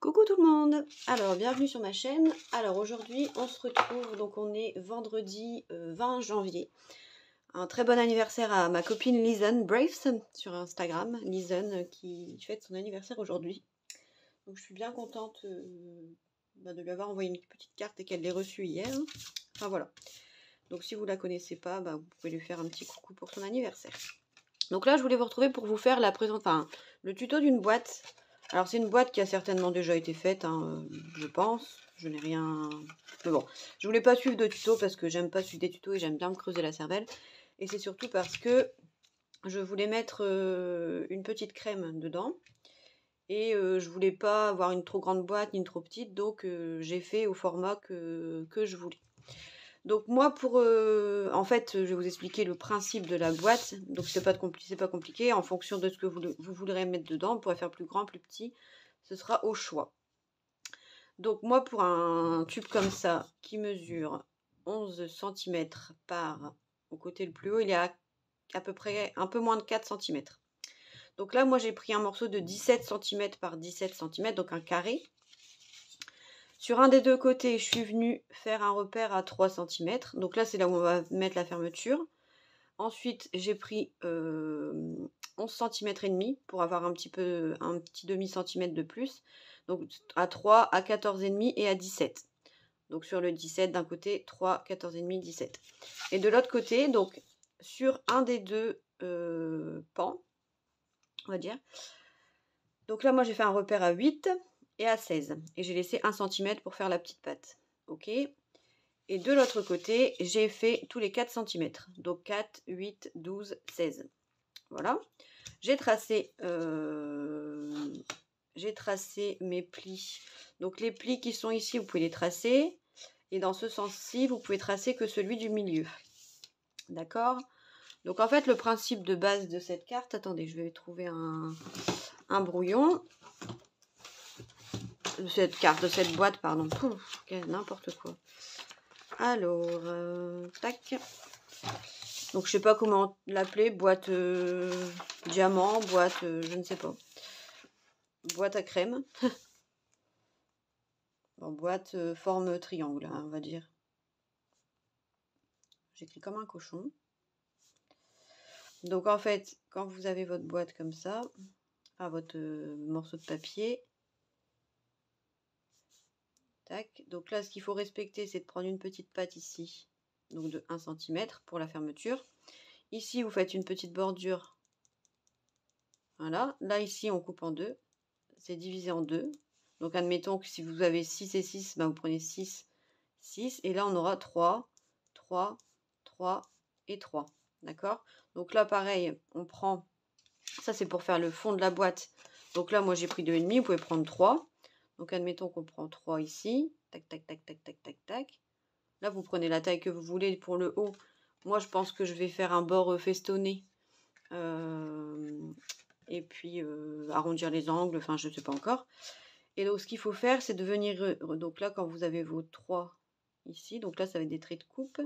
Coucou tout le monde. Alors bienvenue sur ma chaîne. Alors aujourd'hui on se retrouve, donc on est vendredi 20 janvier. Un très bon anniversaire à ma copine Lizen Braves sur Instagram. Lizen qui fête son anniversaire aujourd'hui. Donc je suis bien contente de lui avoir envoyé une petite carte et qu'elle l'ait reçue hier. Enfin voilà. Donc si vous la connaissez pas, vous pouvez lui faire un petit coucou pour son anniversaire. Donc là je voulais vous retrouver pour vous faire le tuto d'une boîte. Alors c'est une boîte qui a certainement déjà été faite, je pense. Je n'ai rien... Mais bon, je voulais pas suivre de tuto parce que j'aime pas suivre des tutos et j'aime bien me creuser la cervelle. Et c'est surtout parce que je voulais mettre une petite crème dedans. Et je voulais pas avoir une trop grande boîte ni une trop petite. Donc j'ai fait au format que je voulais. Donc moi en fait je vais vous expliquer le principe de la boîte. Donc c'est pas compliqué. En fonction de ce que vous voudrez mettre dedans, on pourrait faire plus grand, plus petit. Ce sera au choix. Donc moi pour un tube comme ça qui mesure 11 cm par, au côté le plus haut, il est à peu près un peu moins de 4 cm. Donc là moi j'ai pris un morceau de 17 cm par 17 cm, donc un carré. Sur un des deux côtés, je suis venue faire un repère à 3 cm. Donc là, c'est là où on va mettre la fermeture. Ensuite, j'ai pris 11 cm et demi pour avoir un petit demi-centimètre de plus. Donc à 3, à 14,5 et à 17. Donc sur le 17 d'un côté, 3, 14,5, 17. Et de l'autre côté, donc sur un des deux pans, on va dire. Donc là, moi, j'ai fait un repère à 8 et à 16. Et j'ai laissé 1 cm pour faire la petite patte. Ok. Et de l'autre côté, j'ai fait tous les 4 cm. Donc 4, 8, 12, 16. Voilà. J'ai tracé mes plis. Donc les plis qui sont ici, vous pouvez les tracer. Et dans ce sens-ci, vous pouvez tracer que celui du milieu. D'accord? Donc en fait, le principe de base de cette carte... Attendez, je vais trouver un brouillon. De cette boîte, pardon. N'importe quoi. Alors, tac. Donc je sais pas comment l'appeler, boîte diamant, boîte je ne sais pas. Boîte à crème. Bon, boîte forme triangle, on va dire. J'écris comme un cochon. Donc en fait, quand vous avez votre boîte comme ça, votre morceau de papier, tac. Donc là, ce qu'il faut respecter, c'est de prendre une petite patte ici, donc de 1 cm pour la fermeture. Ici, vous faites une petite bordure. Voilà. Là, ici, on coupe en deux. C'est divisé en deux. Donc, admettons que si vous avez 6 et 6, vous prenez 6, 6. Et là, on aura 3, 3, 3 et 3. D'accord? Donc là, pareil, on prend... Ça, c'est pour faire le fond de la boîte. Donc là, moi, j'ai pris 2,5. Vous pouvez prendre 3. Donc, admettons qu'on prend 3 ici. Tac, tac, tac, tac, tac, tac, tac. Là, vous prenez la taille que vous voulez pour le haut. Moi, je pense que je vais faire un bord festonné. Et puis arrondir les angles, enfin, je ne sais pas encore. Et donc, ce qu'il faut faire, c'est de venir... donc là, quand vous avez vos 3 ici, donc là, ça va être des traits de coupe.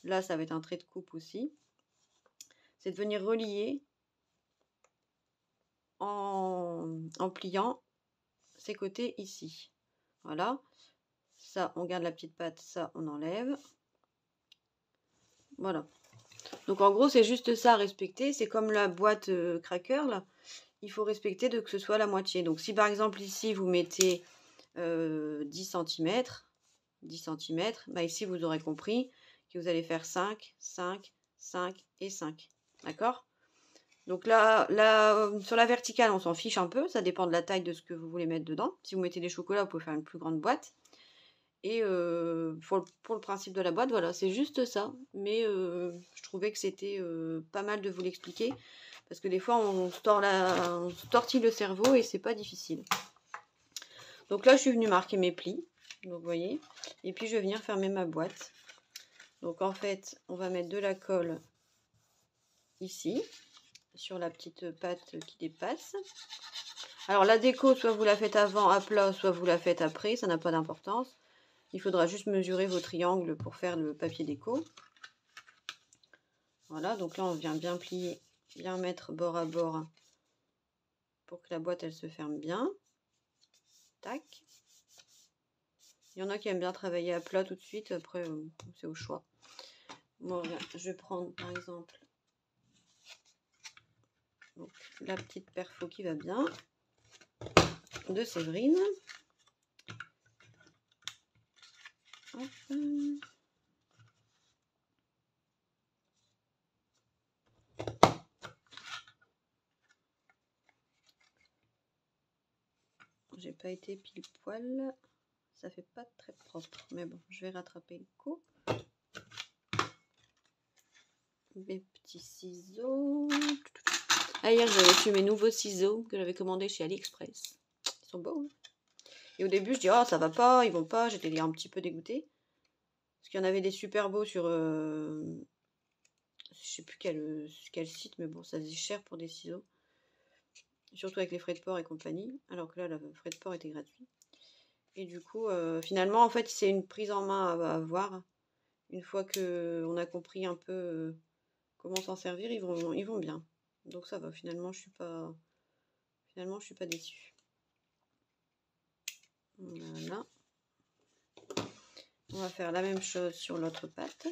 Là, ça va être un trait de coupe aussi. C'est de venir relier en pliant ces côtés ici. Voilà. Ça, on garde la petite patte, ça, on enlève. Voilà. Donc, en gros, c'est juste ça à respecter. C'est comme la boîte cracker, là. Il faut respecter que ce soit la moitié. Donc, si par exemple, ici, vous mettez 10 cm, ici, vous aurez compris que vous allez faire 5, 5, 5 et 5. D'accord? Donc là, sur la verticale, on s'en fiche un peu. Ça dépend de la taille de ce que vous voulez mettre dedans. Si vous mettez des chocolats, vous pouvez faire une plus grande boîte. Et pour le principe de la boîte, voilà, c'est juste ça. Mais je trouvais que c'était pas mal de vous l'expliquer. Parce que des fois, on se tortille le cerveau et c'est pas difficile. Donc là, je suis venue marquer mes plis. Donc, vous voyez. Et puis, je vais venir fermer ma boîte. Donc, en fait, on va mettre de la colle ici, sur la petite patte qui dépasse. Alors, la déco, soit vous la faites avant à plat, soit vous la faites après. Ça n'a pas d'importance. Il faudra juste mesurer vos triangles pour faire le papier déco. Voilà. Donc là, on vient bien plier, bien mettre bord à bord pour que la boîte, elle se ferme bien. Il y en a qui aiment bien travailler à plat tout de suite. Après, c'est au choix. Bon, regarde, je vais prendre par exemple donc, la petite perfo qui va bien de Séverine. Hop. J'ai pas été pile poil. Ça fait pas très propre. Mais bon, je vais rattraper le coup. Mes petits ciseaux. Ah, hier, j'avais reçu mes nouveaux ciseaux que j'avais commandés chez AliExpress. Ils sont beaux. Hein. Et au début, je dis, oh, ça va pas, ils vont pas. J'étais un petit peu dégoûtée. Parce qu'il y en avait des super beaux sur... je sais plus quel site, mais bon, ça faisait cher pour des ciseaux. Surtout avec les frais de port et compagnie. Alors que là, le frais de port était gratuit. Et du coup, finalement, en fait, c'est une prise en main à avoir. Une fois qu'on a compris un peu comment s'en servir, ils vont bien. Donc ça va, finalement, je suis pas déçue. Voilà. On va faire la même chose sur l'autre patte.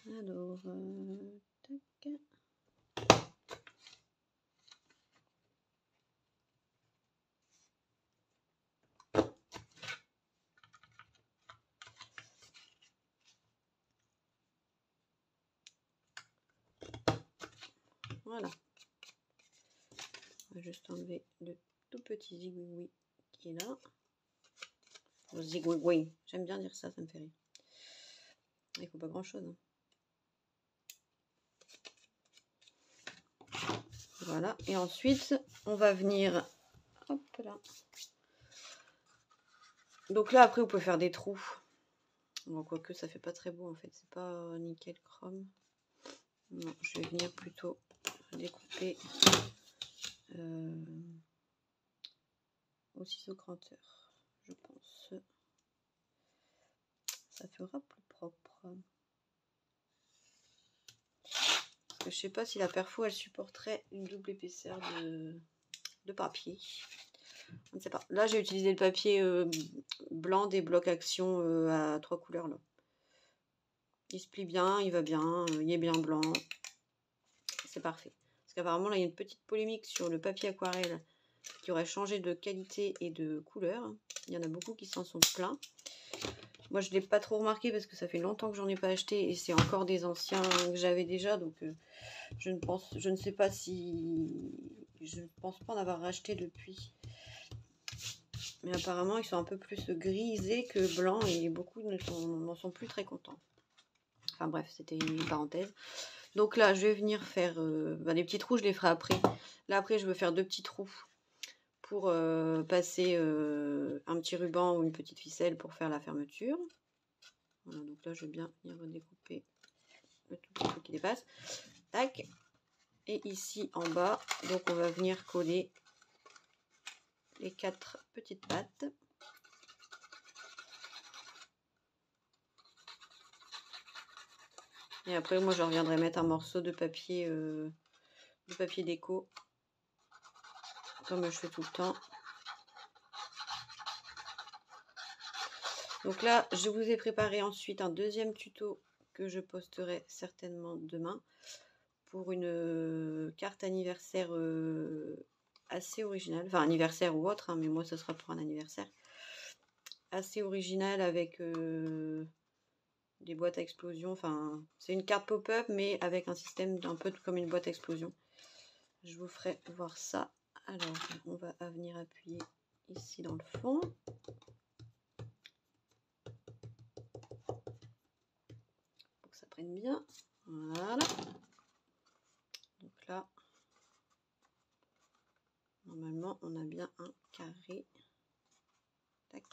Alors, tac. Voilà. On va juste enlever le tout petit zigouigoui qui est là. Le zigouigoui, j'aime bien dire ça, ça me fait rire. Il ne faut pas grand chose. Hein. Voilà. Et ensuite, on va venir. Hop là. Donc là, après, vous pouvez faire des trous. Bon, quoique, ça fait pas très beau en fait. C'est pas nickel chrome. Non, je vais venir plutôt découper au ciseau granteur, je pense. Ça fera plus propre. Parce que je sais pas si la perfo elle supporterait une double épaisseur de papier. Je ne sais pas. Là j'ai utilisé le papier blanc des blocs action à 3 couleurs là. Il se plie bien, il va bien, il est bien blanc. C'est parfait. Parce qu'apparemment là il y a une petite polémique sur le papier aquarelle qui aurait changé de qualité et de couleur. Il y en a beaucoup qui s'en sont plaints. Moi, je ne l'ai pas trop remarqué parce que ça fait longtemps que j'en ai pas acheté et c'est encore des anciens que j'avais déjà. Donc, je ne sais pas si... Je ne pense pas en avoir racheté depuis. Mais apparemment, ils sont un peu plus grisés que blancs et beaucoup n'en sont plus très contents. Enfin bref, c'était une parenthèse. Donc là, je vais venir faire... les petits trous, je les ferai après. Là, après, je veux faire 2 petits trous pour passer un petit ruban ou une petite ficelle pour faire la fermeture. Voilà, donc là, je vais bien venir redécouper le tout petit truc qui dépasse. Tac. Et ici, en bas, donc on va venir coller les 4 petites pattes. Et après, moi, je reviendrai mettre un morceau de papier déco, comme je fais tout le temps. Donc là, je vous ai préparé ensuite un deuxième tuto que je posterai certainement demain pour une carte anniversaire assez originale. Enfin, anniversaire ou autre, hein, mais moi, ce sera pour un anniversaire. Assez originale avec des boîtes à explosion. Enfin, c'est une carte pop-up, mais avec un système un peu comme une boîte à explosion. Je vous ferai voir ça. Alors, on va venir appuyer ici dans le fond. Pour que ça prenne bien. Voilà. Donc là, normalement, on a bien un carré. Tac.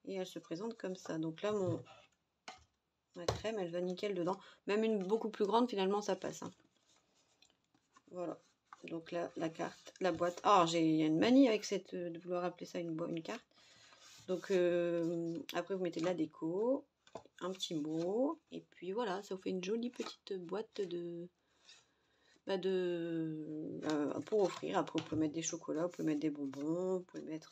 Et elle se présente comme ça. Donc là, ma crème, elle va nickel dedans. Même une beaucoup plus grande, finalement, ça passe. Hein. Voilà. Donc là, la carte, la boîte. Ah, j'ai une manie avec de vouloir appeler ça une carte. Donc après, vous mettez de la déco. un petit mot. Et puis voilà, ça vous fait une jolie petite boîte pour offrir. Après, vous pouvez mettre des chocolats, vous pouvez mettre des bonbons, vous pouvez mettre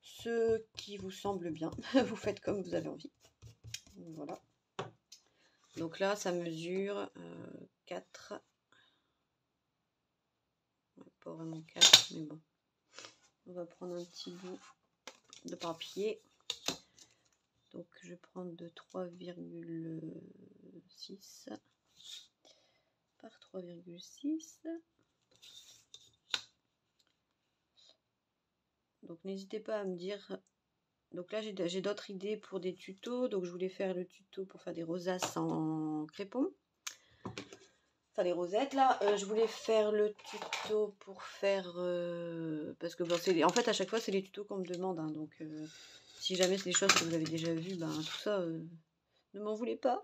ce qui vous semble bien. Vous faites comme vous avez envie. Voilà. Donc là, ça mesure 4. Pas vraiment 4, mais bon. On va prendre un petit bout de papier. Donc je vais prendre de 3,6 par 3,6. Donc n'hésitez pas à me dire. Donc là j'ai d'autres idées pour des tutos. Donc je voulais faire le tuto pour faire des rosaces en crépon. Enfin les rosettes là. Je voulais faire le tuto pour faire parce que bon, en fait à chaque fois c'est les tutos qu'on me demande. Hein, donc si jamais c'est des choses que vous avez déjà vues, ben tout ça ne m'en voulez pas.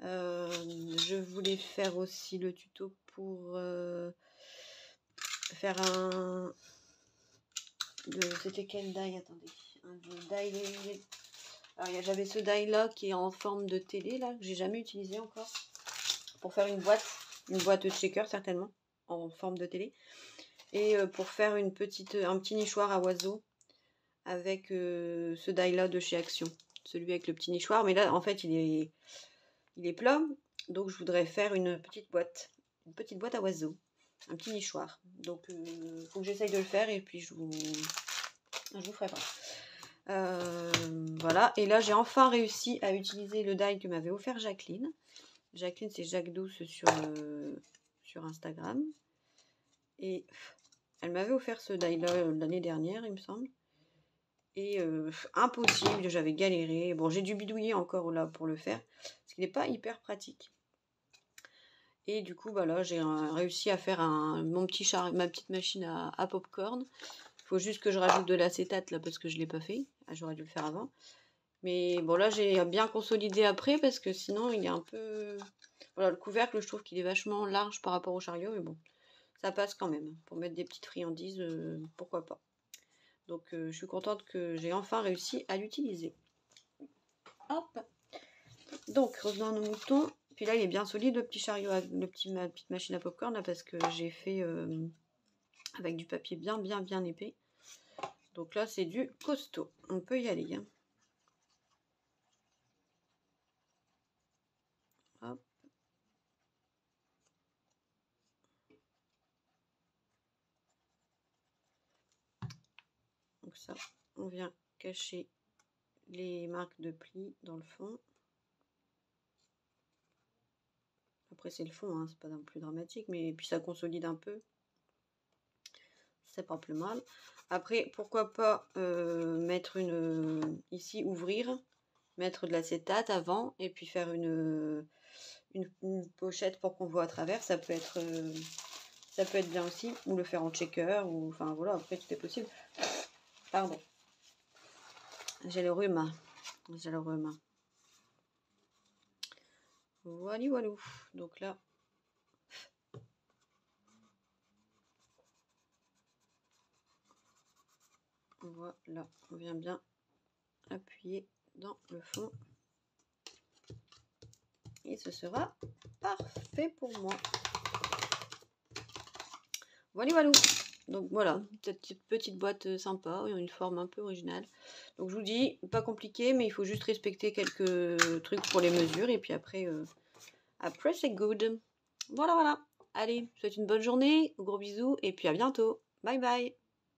Je voulais faire aussi le tuto pour faire un... C'était quel die? Attendez. Alors j'avais ce die là qui est en forme de télé là, que j'ai jamais utilisé encore. Pour faire une boîte shaker certainement, en forme de télé. Et pour faire un petit nichoir à oiseaux avec ce die là de chez Action. Celui avec le petit nichoir. Mais là en fait il est plat. Donc je voudrais faire une petite boîte à oiseaux, un petit nichoir. Donc faut que j'essaye de le faire et puis je vous ferai pas. Voilà, et là j'ai enfin réussi à utiliser le die que m'avait offert Jacqueline. Jacqueline, c'est Jacques Douce sur Instagram. Et elle m'avait offert ce die là l'année dernière, il me semble. Et impossible, j'avais galéré. Bon, j'ai dû bidouiller encore là pour le faire, parce qu'il n'est pas hyper pratique. Et du coup, bah là, j'ai réussi à faire ma petite machine à popcorn. Il faut juste que je rajoute de l'acétate là, parce que je ne l'ai pas fait. Ah, j'aurais dû le faire avant. Mais bon, là, j'ai bien consolidé après, parce que sinon, il est un peu... Voilà, le couvercle, je trouve qu'il est vachement large par rapport au chariot. Mais bon, ça passe quand même. Pour mettre des petites friandises, pourquoi pas. Donc, je suis contente que j'ai enfin réussi à l'utiliser. Hop. Donc, revenons à nos moutons. Puis là, il est bien solide, le petit chariot, ma petite machine à popcorn, là, parce que j'ai fait avec du papier bien épais. Donc là, c'est du costaud. On peut y aller. Hein. Hop. Donc ça, on vient cacher les marques de plis dans le fond. Après, c'est le fond, hein, c'est pas non plus dramatique, mais puis ça consolide un peu. C'est pas plus mal. Après, pourquoi pas mettre ici, ouvrir, mettre de l'acétate avant, et puis faire une pochette pour qu'on voit à travers. Ça peut être bien aussi, ou le faire en checker, ou enfin voilà, après tout est possible. Pardon. J'ai le rhume. Voilà, voilà. Donc là, voilà, on vient bien appuyer dans le fond. Et ce sera parfait pour moi. Voilà, voilà. Donc voilà, cette petite boîte sympa, une forme un peu originale. Donc je vous dis, pas compliqué, mais il faut juste respecter quelques trucs pour les mesures. Et puis après c'est good. Voilà, voilà. Allez, je vous souhaite une bonne journée, gros bisous, et puis à bientôt. Bye bye.